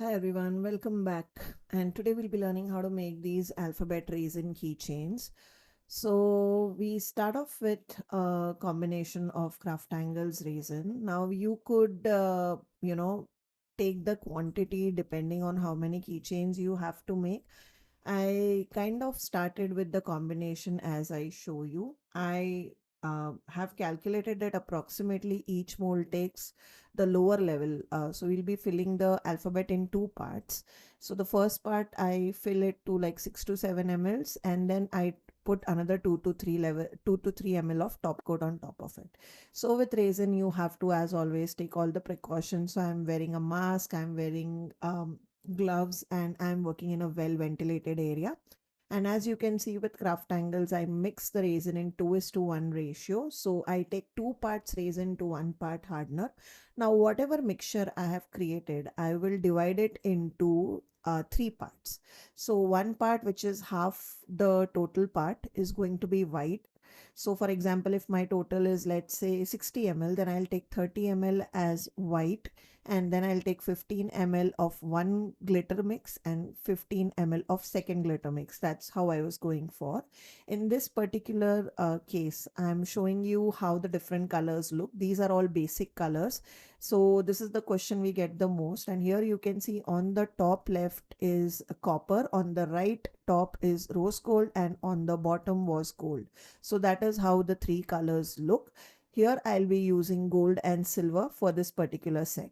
Hi everyone, welcome back. And today we'll be learning how to make these alphabet resin keychains. So we start off with a combination of Craftangles resin. Now you could, take the quantity depending on how many keychains you have to make. I kind of started with the combination as I show you. I have calculated that approximately each mold takes the lower level. So we'll be filling the alphabet in two parts. So the first part I fill it to like 6 to 7 mLs, and then I put another 2 to 3 ml of top coat on top of it. So with resin, you have to, as always, take all the precautions. So I'm wearing a mask. I'm wearing gloves, and I'm working in a well ventilated area. And as you can see with Craftangles, I mix the resin in 2:1 ratio. So I take 2 parts resin to 1 part hardener. Now, whatever mixture I have created, I will divide it into 3 parts. So one part, which is half the total part, is going to be white. So for example, if my total is, let's say, 60 ml, then I'll take 30 ml as white, and then I'll take 15 ml of one glitter mix and 15 ml of second glitter mix. That's how I was going for. In this particular case, I'm showing you how the different colors look. These are all basic colors. So this is the question we get the most. And here you can see on the top left is copper, on the right top is rose gold, and on the bottom was gold. So that is how the three colors look. Here I'll be using gold and silver for this particular set.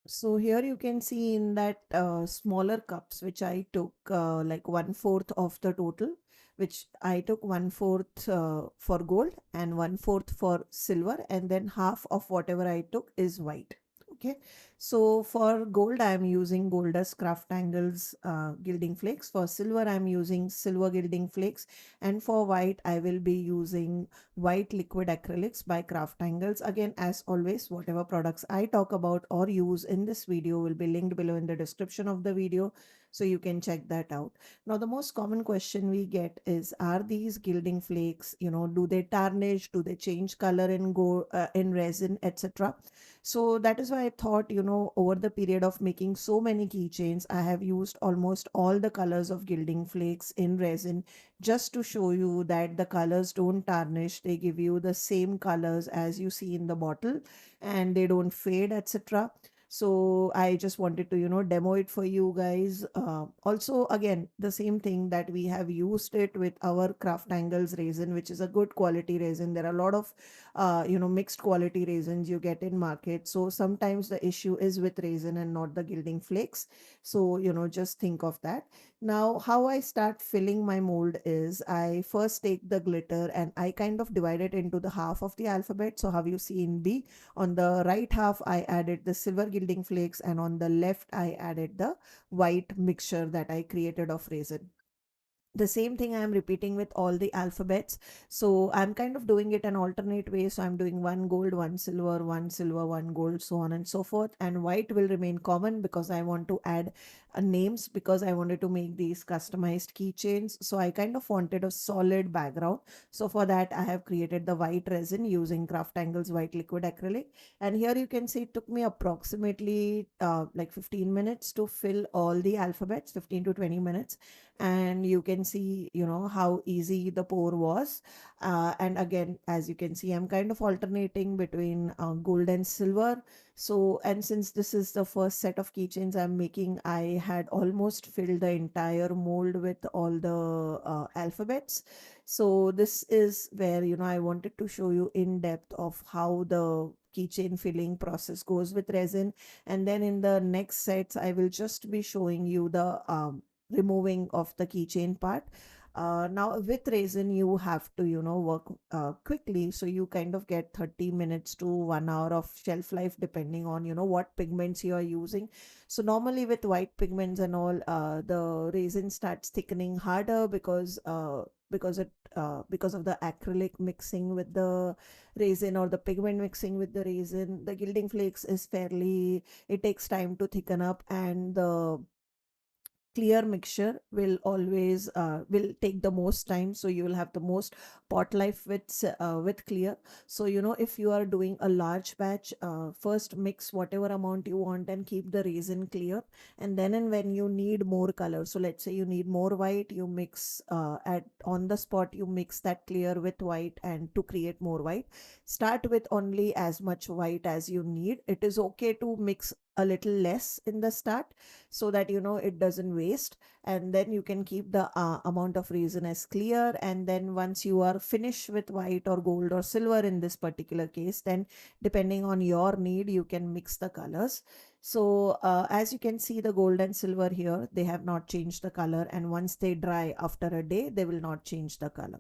So here you can see in that smaller cups, which I took like 1/4 of the total, which I took 1/4 for gold and 1/4 for silver, and then half of whatever I took is white. Okay, so for gold, I'm using Goldust Craftangles gilding flakes. For silver, I'm using silver gilding flakes, and for white, I will be using white liquid acrylics by Craftangles. Again, as always, whatever products I talk about or use in this video will be linked below in the description of the video, so you can check that out. Now, the most common question we get is, are these gilding flakes, do they tarnish? Do they change color in resin, etc.? So that is why I thought, over the period of making so many keychains, I have used almost all the colors of gilding flakes in resin, just to show you that the colors don't tarnish. They give you the same colors as you see in the bottle, and they don't fade, etc. So I just wanted to demo it for you guys. Also, again, the same thing, that we have used it with our Craftangles resin, which is a good quality resin. There are a lot of mixed quality resins you get in market, so sometimes the issue is with resin and not the gilding flakes. So just think of that. Now, how I start filling my mold is, I first take the glitter and I kind of divide it into the half of the alphabet. So how you see in B, on the right half, I added the silver gilding flakes, and on the left, I added the white mixture that I created of resin. The same thing I am repeating with all the alphabets. So I'm kind of doing it an alternate way. So I'm doing one gold, one silver, one gold, so on and so forth. And white will remain common because I want to add names, because I wanted to make these customized keychains. So I kind of wanted a solid background. So for that, I have created the white resin using Craftangles white liquid acrylic. And here you can see it took me approximately like 15 minutes to fill all the alphabets, 15 to 20 minutes. And you can see how easy the pour was. And again, as you can see, I'm kind of alternating between gold and silver. So, and since this is the first set of keychains I'm making, I had almost filled the entire mold with all the alphabets. So this is where I wanted to show you in depth of how the keychain filling process goes with resin. And then in the next sets, I will just be showing you the removing of the keychain part. Now with resin, you have to work quickly, so you kind of get 30 minutes to 1 hour of shelf life, depending on what pigments you are using. So normally with white pigments and all, the resin starts thickening harder, because of the acrylic mixing with the resin, or the pigment mixing with the resin. The gilding flakes is fairly, it takes time to thicken up, and the clear mixture will always will take the most time, so you will have the most pot life with clear. So if you are doing a large batch, first mix whatever amount you want and keep the resin clear, and then and when you need more color, so let's say you need more white, you mix at on the spot, you mix that clear with white, and to create more white, start with only as much white as you need. It is okay to mix a little less in the start, so that it doesn't waste, and then you can keep the amount of resin as clear. And then once you are finished with white or gold or silver in this particular case, then depending on your need, you can mix the colors. So as you can see, the gold and silver here, they have not changed the color, and once they dry after a day, they will not change the color.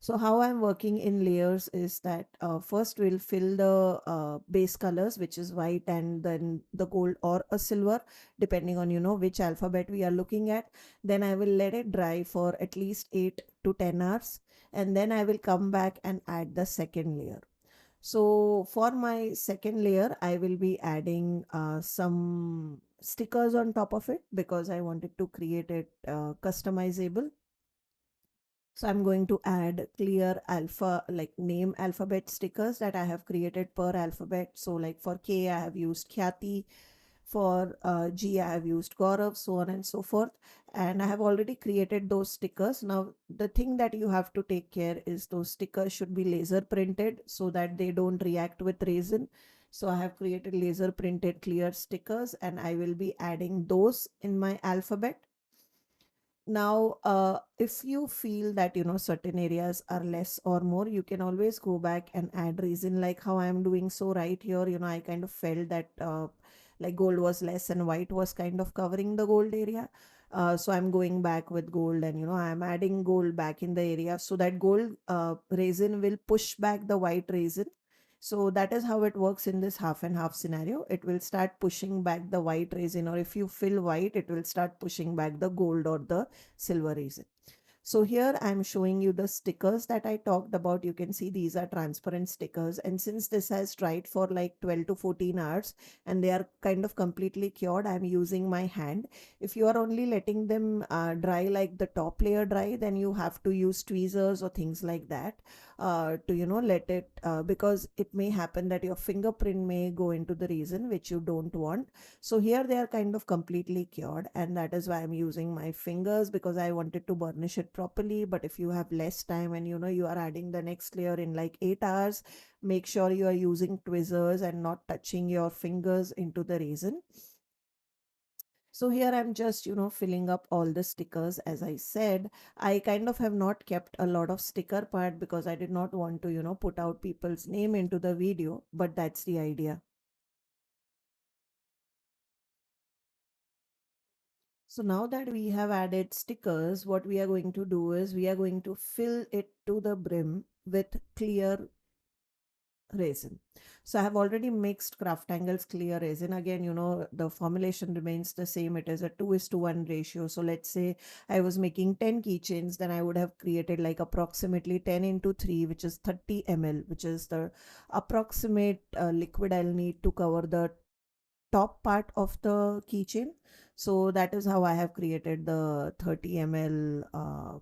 So how I'm working in layers is that first we'll fill the base colors, which is white and then the gold or a silver, depending on which alphabet we are looking at. Then I will let it dry for at least 8 to 10 hours, and then I will come back and add the second layer. So for my second layer, I will be adding some stickers on top of it, because I wanted to create it customizable. So I'm going to add clear alpha, like name alphabet stickers that I have created per alphabet. So like for K, I have used Khyati. For G, I have used Gaurav, so on and so forth. And I have already created those stickers. Now, the thing that you have to take care is those stickers should be laser printed so that they don't react with resin. So I have created laser printed clear stickers, and I will be adding those in my alphabet. Now, if you feel that certain areas are less or more, you can always go back and add reason, like how I'm doing. So right here, I kind of felt that like gold was less and white was kind of covering the gold area. So I'm going back with gold, and I'm adding gold back in the area, so that gold resin will push back the white resin. So that is how it works in this half and half scenario. It will start pushing back the white resin, or if you fill white, it will start pushing back the gold or the silver resin. So here I'm showing you the stickers that I talked about. You can see these are transparent stickers. And since this has dried for like 12 to 14 hours and they are kind of completely cured, I'm using my hand. If you are only letting them dry like the top layer dry, then you have to use tweezers or things like that to, let it, because it may happen that your fingerprint may go into the resin, which you don't want. So here they are kind of completely cured, and that is why I'm using my fingers, because I wanted to burnish it properly. But if you have less time and you are adding the next layer in like 8 hours, make sure you are using tweezers and not touching your fingers into the resin. So here I'm just, filling up all the stickers. As I said, I kind of have not kept a lot of sticker part because I did not want to, put out people's name into the video, but that's the idea. So now that we have added stickers, what we are going to do is we are going to fill it to the brim with clear resin. So I have already mixed Craftangle's clear resin. Again, the formulation remains the same. It is a 2:1 ratio. So let's say I was making 10 keychains, then I would have created like approximately 10 into 3, which is 30 ml, which is the approximate liquid I'll need to cover the top part of the keychain. So that is how I have created the 30 ml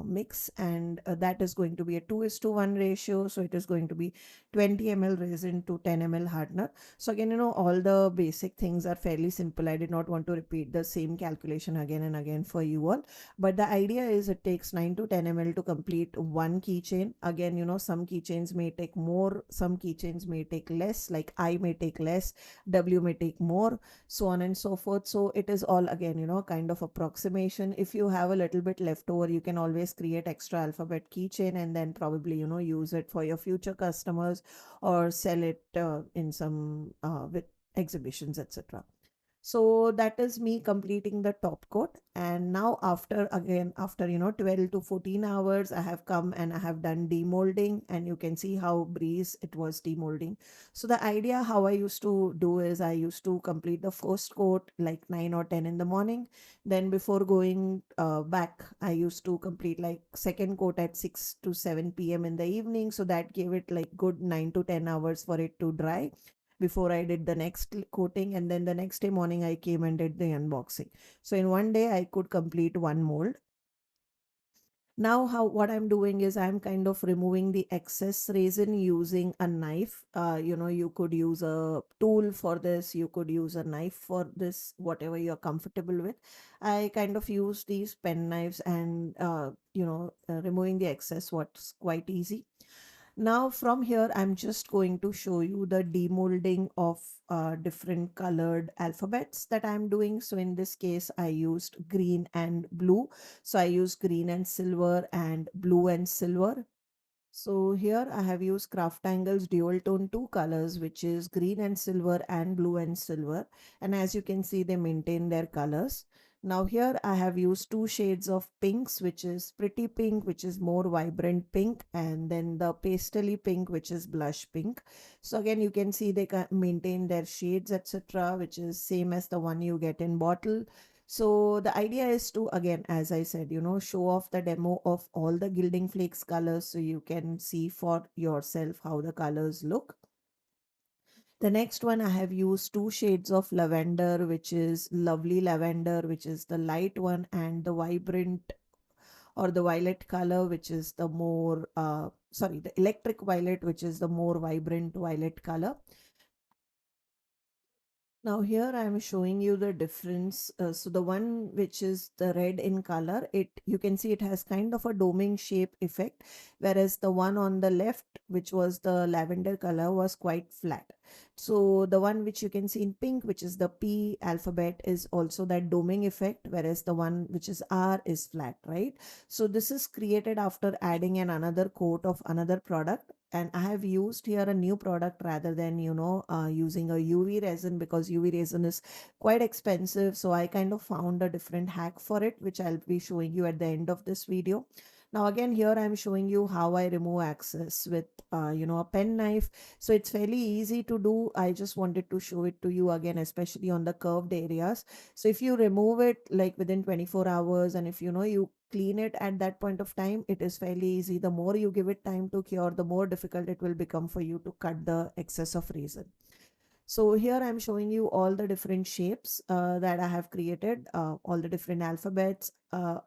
mix, and that is going to be a 2:1 ratio. So it is going to be 20 ml resin to 10 ml hardener. So again, all the basic things are fairly simple. I did not want to repeat the same calculation again and again for you all, but the idea is it takes 9 to 10 ml to complete one keychain. Again, some keychains may take more, some keychains may take less, like I may take less, W may take more, so on and so forth. So it is all again, kind of approximation. If you have a little bit left over, you can always create extra alphabet keychain and then probably, use it for your future customers or sell it in some with exhibitions, etc. So that is me completing the top coat. And now after 12 to 14 hours, I have come and I have done demolding, and you can see how breeze it was demolding. So the idea how I used to do is I used to complete the first coat like 9 or 10 in the morning. Then before going back, I used to complete like second coat at 6 to 7 p.m. in the evening. So that gave it like good 9 to 10 hours for it to dry. before I did the next coating, and then the next day morning I came and did the unboxing. So in one day I could complete one mold. Now how what I'm doing is I'm kind of removing the excess resin using a knife. You could use a tool for this, you could use a knife for this, whatever you're comfortable with. I kind of use these pen knives and removing the excess what's quite easy. Now from here, I'm just going to show you the demolding of different colored alphabets that I'm doing. So in this case, I used green and blue. So I used green and silver and blue and silver. So here I have used Craftangle's dual tone 2 colors, which is green and silver and blue and silver. And as you can see, they maintain their colors. Now here I have used two shades of pinks, which is pretty pink, which is more vibrant pink, and then the pastely pink, which is blush pink. So again, you can see they can maintain their shades, etc., which is same as the one you get in bottle. So the idea is to, again, as I said, show off the demo of all the Gilding Flakes colors so you can see for yourself how the colors look. The next one, I have used two shades of lavender, which is lovely lavender, which is the light one, and the vibrant or the violet color, which is the more, the electric violet, which is the more vibrant violet color. Now here I am showing you the difference. So the one which is the red in color, you can see it has kind of a doming shape effect, whereas the one on the left, which was the lavender color, was quite flat. So the one which you can see in pink, which is the P alphabet, is also that doming effect, whereas the one which is R is flat, right? So this is created after adding another coat of another product, and I have used here a new product rather than using a UV resin, because UV resin is quite expensive. So I kind of found a different hack for it, which I'll be showing you at the end of this video. Now again, here I'm showing you how I remove excess with a pen knife. So it's fairly easy to do. I just wanted to show it to you again, especially on the curved areas. So if you remove it like within 24 hours, and if you clean it at that point of time, it is fairly easy. The more you give it time to cure, the more difficult it will become for you to cut the excess of resin. So here I'm showing you all the different shapes that I have created, all the different alphabets.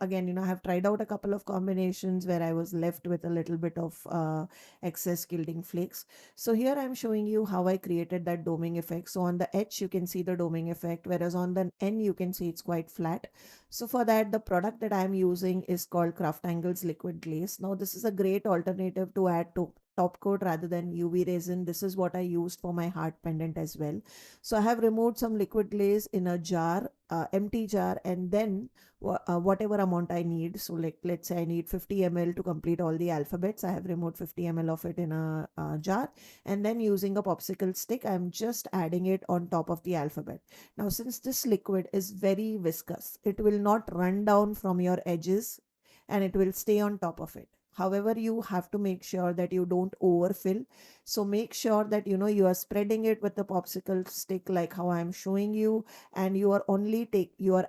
Again, I have tried out a couple of combinations where I was left with a little bit of excess gilding flakes. So here I'm showing you how I created that doming effect. So on the edge, you can see the doming effect, whereas on the end, you can see it's quite flat. So for that, the product that I'm using is called Craftangle's Liquid Glaze. Now, this is a great alternative to add to top coat rather than UV resin. This is what I used for my heart pendant as well. So I have removed some liquid glaze in a jar, empty jar, and then whatever amount I need. So like, let's say I need 50 ml to complete all the alphabets. I have removed 50 ml of it in a jar, and then using a popsicle stick, I'm just adding it on top of the alphabet. Now, since this liquid is very viscous, it will not run down from your edges and it will stay on top of it. However, you have to make sure that you don't overfill. So make sure that you are spreading it with the popsicle stick like how I'm showing you, and you are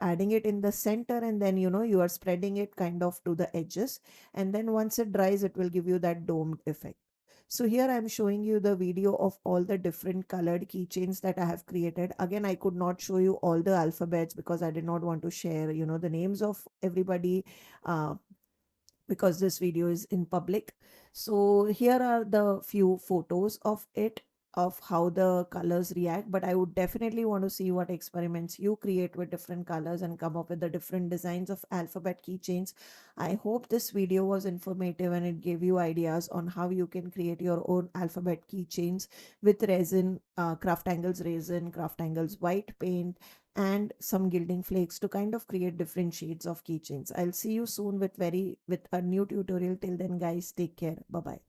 adding it in the center, and then you are spreading it kind of to the edges, and then once it dries, it will give you that domed effect. So here I'm showing you the video of all the different colored keychains that I have created. Again, I could not show you all the alphabets because I did not want to share, the names of everybody. Because this video is in public. So here are the few photos of it, of how the colors react, but I would definitely want to see what experiments you create with different colors and come up with the different designs of alphabet keychains. I hope this video was informative and it gave you ideas on how you can create your own alphabet keychains with resin, Craftangle's resin, Craftangle's white paint, and some gilding flakes to kind of create different shades of keychains. I'll see you soon with a new tutorial. Till then, guys, take care. Bye bye.